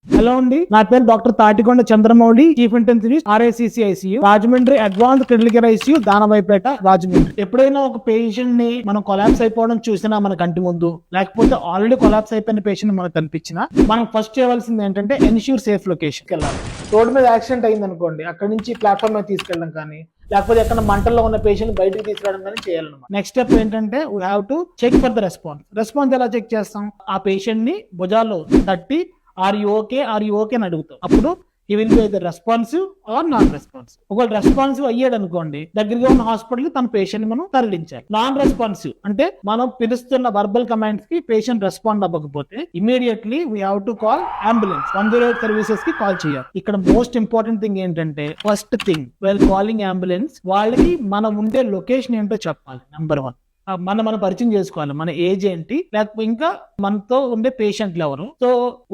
Hello అండి, నా పేరు doctor Tatikonda Chandramouli, chief intensivist RACC ICU, Rajahmundry advance critical care ICU, Danavaipeta, Rajahmundry. ఎప్పుడైనా ఒక పేషెంట్ ని మనం కొలాప్స్ అయిపోవడం చూసినా మన కంటి ముందు, లేకపోతే ఆల్రెడీ కొలాప్స్ అయిపోయిన పేషెంట్ మనకు కనిపించినా మనం ఫస్ట్ చేయవలసింది ఏంటంటే ఎన్ష్యూర్ సేఫ్ లొకేషన్కి వెళ్ళాలి. రోడ్డు మీద యాక్సిడెంట్ అయింది అనుకోండి, అక్కడ నుంచి ప్లాట్ఫామ్ మీద తీసుకెళ్ళడం కానీ, లేకపోతే ఎక్కడ మంటల్లో ఉన్న పేషెంట్ బయటకు తీసుకురావడం కానీ చేయాలన్నమాట. నెక్స్ట్ స్టెప్ ఏంటంటే we have to check for the response ఎలా చెక్ చేస్తాం? ఆ పేషెంట్ ని భుజాల్లో తట్టి ఆర్ యూ ఓకే అని అడుగుతాం. అప్పుడు ఈ will be either responsive or non responsive. ఒకవేళ రెస్పాన్సివ్ అయ్యాడు అనుకోండి, దగ్గరగా ఉన్న హాస్పిటల్ కి తన పేషెంట్ మనం తరలించాలి. నాన్ రెస్పాన్సివ్ అంటే మనం పిలుస్తున్న వర్బల్ కమాండ్స్ కి పేషెంట్ రెస్పాండ్ అవ్వకపోతే immediately we have to call ambulance. 108 services కి కాల్ చేయాలి. ఇక్కడ మోస్ట్ ఇంపార్టెంట్ థింగ్ ఏంటంటే first thing well calling ambulance వాళ్ళకి మనం ఉండే లొకేషన్ ఏంటో చెప్పాలి. నెంబర్ 1 మనం పరిచయం చేసుకోవాలి. మన ఏజ్ ఏంటి, లేకపోతే ఇంకా మనతో ఉండే పేషెంట్లు ఎవరు. సో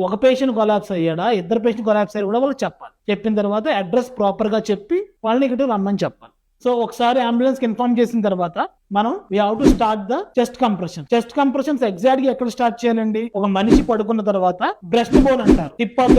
ఒక పేషెంట్ కొలాప్స్ అయ్యాడా, ఇద్దరు పేషెంట్ కొలాప్స్ అయ్యారు కూడా వాళ్ళకి చెప్పాలి. చెప్పిన తర్వాత అడ్రస్ ప్రాపర్ గా చెప్పి వాళ్ళని ఇక్కడ రమ్మని చెప్పాలి. సో ఒకసారి అంబులెన్స్ కి ఇన్ఫార్మ్ చేసిన తర్వాత మనం we have to start the chest compressions exact గా ఎక్కడ స్టార్ట్ చేయాలండి? ఒక మనిషి పడుకున్న తర్వాత బ్రెస్ట్ బోన్ అంటారు, టిప్ ఆఫ్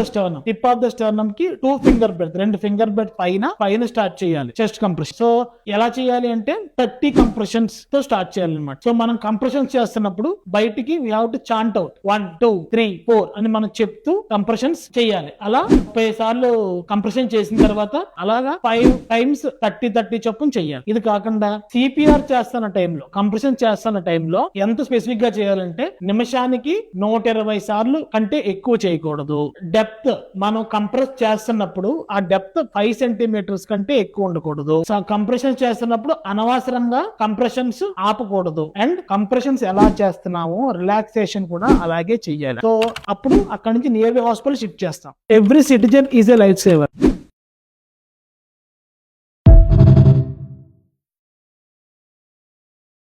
ద స్టర్నమ్ కి 2 ఫింగర్ బ్రెత్, 2 ఫింగర్ బ్రెత్ పైన స్టార్ట్ చేయాలి చెస్ట్ కంప్రెషన్. సో ఎలా చేయాలి అంటే 30 కంప్రెషన్స్ తో స్టార్ట్ చేయాలన్నమాట. సో మనం కంప్రెషన్స్ చేస్తున్నప్పుడు బయటికి we have to chant out 1 2 3 4 అని మనం చెప్తూ కంప్రెషన్స్ చేయాలి. అలా 30 సార్లు కంప్రెషన్ చేసిన తర్వాత అలాగా 5 టైమ్స్ 30 చొప్పున చేయాలి. ఇది కాకుండా CPR చేస్తున్న టైంలో, కంప్రెషన్ చేస్తున్న టైంలో ఎంత స్పెసిఫిక్ గా చేయాలంటే నిమిషానికి 120 సార్లు కంటే ఎక్కువ చేయకూడదు. డెప్త్ మనం కంప్రెస్ చేస్తున్నప్పుడు ఆ డెప్త్ 5 సెంటీమీటర్స్ కంటే ఎక్కువ ఉండకూడదు. కంప్రెషన్ చేస్తున్నప్పుడు అనవసరంగా కంప్రెషన్స్ ఆపకూడదు. అండ్ కంప్రెషన్స్ ఎలా చేస్తున్నామో రిలాక్సేషన్ కూడా అలాగే చెయ్యాలి. సో అప్పుడు అక్కడ నుంచి నియర్ బై హాస్పిటల్ షిఫ్ట్ చేస్తాం. Every citizen is a life saver.